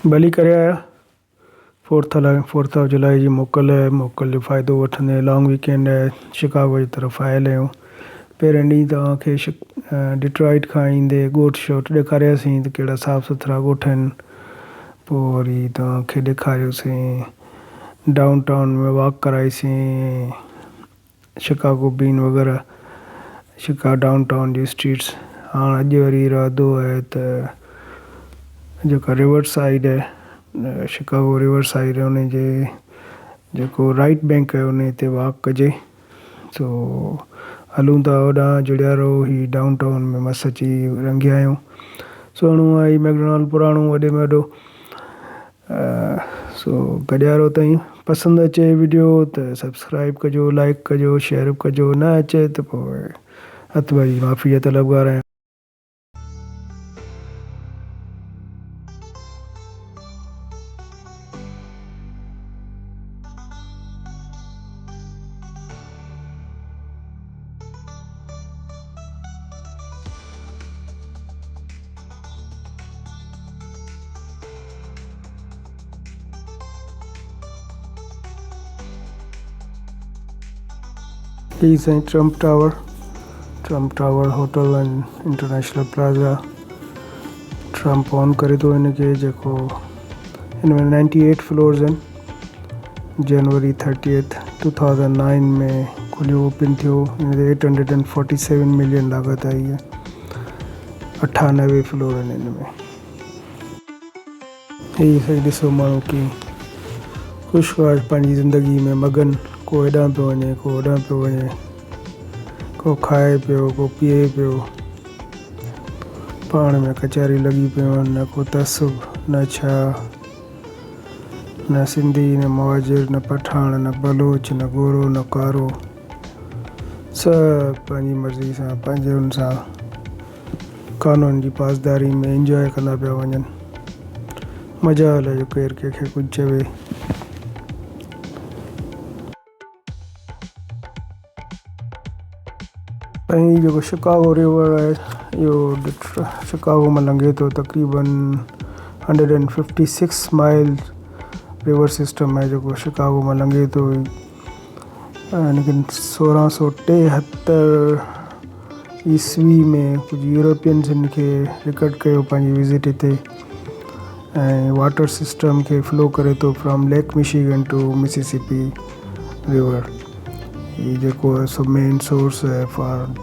भली करे आया 4th ऑफ जुलाई जी मोकल जो फ़ाइदो वठंदे लॉन्ग वीकेंड शिकागो जी तरफ़ आयल आहियूं। पहिरें ॾींहुं तव्हांखे डिट्रॉइट खां ईंदे ॻोठ शोठ ॾेखारियासीं त कहिड़ा साफ़ु सुथरा ॻोठ आहिनि। पोइ वरी तव्हांखे ॾेखारियोसीं डाउन टाउन में वॉक कराईसीं, शिकागो बीन वग़ैरह डाउन टाउन जी स्ट्रीट्स। हाणे अॼु वरी इरादो आहे त जेका रिवर साइड आहे शिकागो रिवर साइड आहे उन जे जेको राइट बैंक आहे उन ते वॉक कजे। सो हलूं था होॾां जुड़िया रहो। ही डाउन टाउन में मस अची रंगिया आहियूं। सुहिणो आहे ही मैकडॉनल्ड पुराणो वॾे में वॾो। सो गॾिया रहो। ताईं पसंदि अचे वीडियो त सब्सक्राइब कजो, लाइक कजो, शेयर कजो। न अचे त पोइ हथ भरी माफ़ी जा तलबगार आहियां। ही साईं Trump tower hotel and international plaza. Trump on करे थो हिनखे, जेको हिन में 98 फ्लोर्स आहिनि। जनवरी 30 2009 में खुलियो, ओपन थियो। हिन ते 847 मिलियन लागत आई आहे। 98 फ्लोर आहिनि हिन में। हीअ साईं ॾिसो माण्हू कीअं ख़ुशि पंहिंजी ज़िंदगी में मगन, को हेॾां पियो वञे, को होॾां पियो वञे, को खाए पियो, को पीए पियो। पाण में कचहरी लॻी पियूं आहिनि, न को तसब, न छा, न सिंधी, न मुहाजिर, न पठान, न बलोच, न गोरो, न कारो। सभु पंहिंजी मर्ज़ी सां पंहिंजे हुन सां कानून जी पासदारी में इंजॉय कंदा पिया वञनि। मज़ा हले जो केरु कंहिंखे कुझु चवे। ऐं जेको शिकागो रिवर आहे इहो शिकागो मां लंघे थो। तक़रीबन 156 माइल रिवर सिस्टम आहे जेको शिकागो मां लंघे थो। लेकिन 1673 ईस्वी में कुझु यूरोपियंस हिन खे रिकट कयो पंहिंजी विज़िट हिते। ऐं वाटर सिस्टम खे फ्लो करे थो from lake Michigan to Mississippi river. ही जेको आहे सो मेन सोर्स आहे फॉर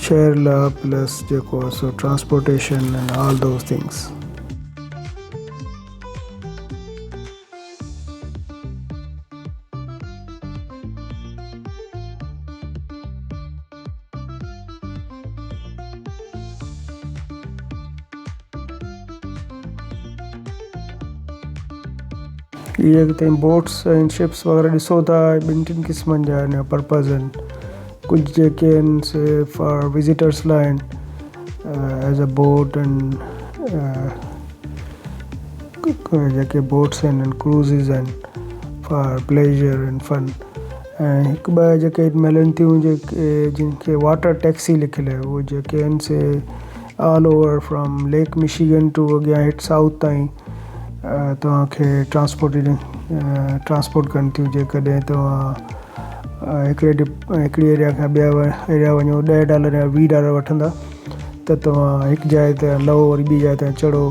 शहर लाइ प्लस जेको आहे सो transportation and all those things. इहे अॻिते बोट्स ऐं शिप्स वग़ैरह ॾिसो था। ॿिनि टिनि क़िस्मनि जा आहिनि, पर्पज़ आहिनि। कुझु जेके आहिनि से फॉर विज़िटर्स लाइ आहिनि एज़ अ बोट एंड जेके बोट्स आहिनि क्रूज़िस आहिनि फॉर प्लेजर एंड फन। ऐं हिकु ॿ जेके मिलनि थियूं जेके जिनखे वाटर टैक्सी लिखियलु आहे, उहे जेके आहिनि से all over from lake Michigan to अॻियां हेठि साउथ ताईं तव्हांखे ट्रांसपोर्ट कनि थियूं। जेकॾहिं तव्हां हिकिड़ी एरिया खां ॿिया एरिया वञो $10 या $20 वठंदा त तव्हां हिकु जाइ ते लहो, वरी ॿी जाइ ते चढ़ो,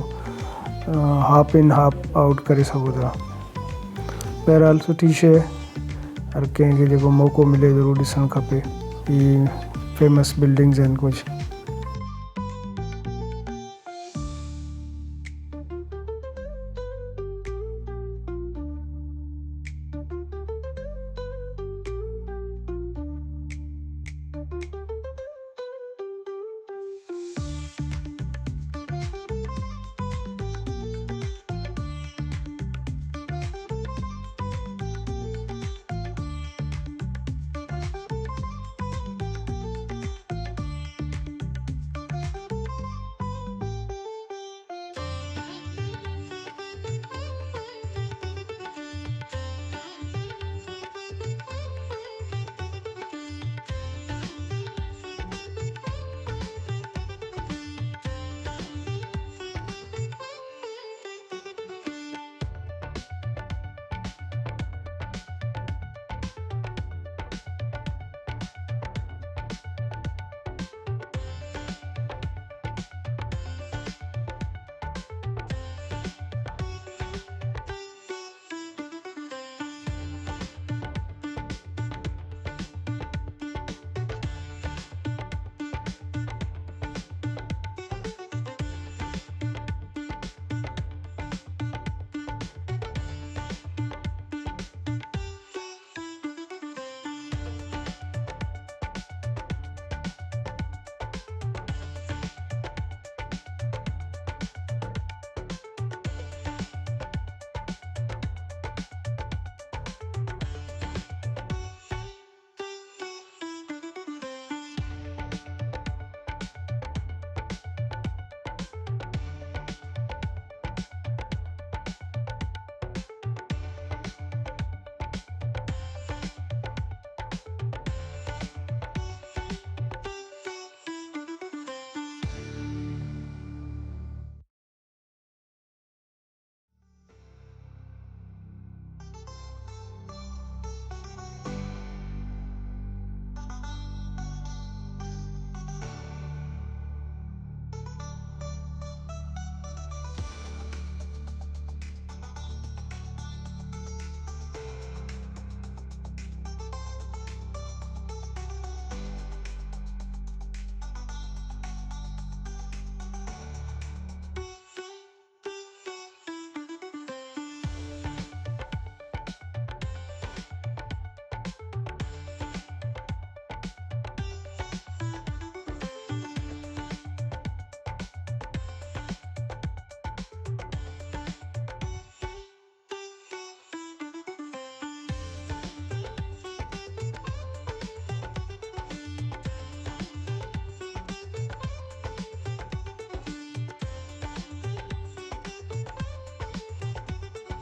हाफ इन हाफ आउट करे सघो था। बहरहाल सुठी शइ, हर कंहिंखे जेको मौक़ो मिले ज़रूरु ॾिसणु खपे। ही फेमस बिल्डिंग्स आहिनि कुझु।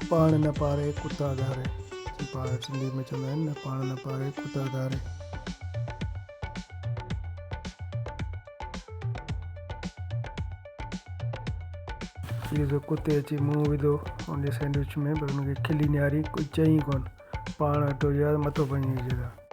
पाण न पारे कुता धारे, पाण सिंधी में चवंदा आहिनि न, पाण न पारे कुता धारे। इहो जो कुते अची मुंहुं विधो उन सैंडविच में, पर हुनखे खिली निहारी, कुझु चई कोन, पाण हटो या मथो वञी जॻह।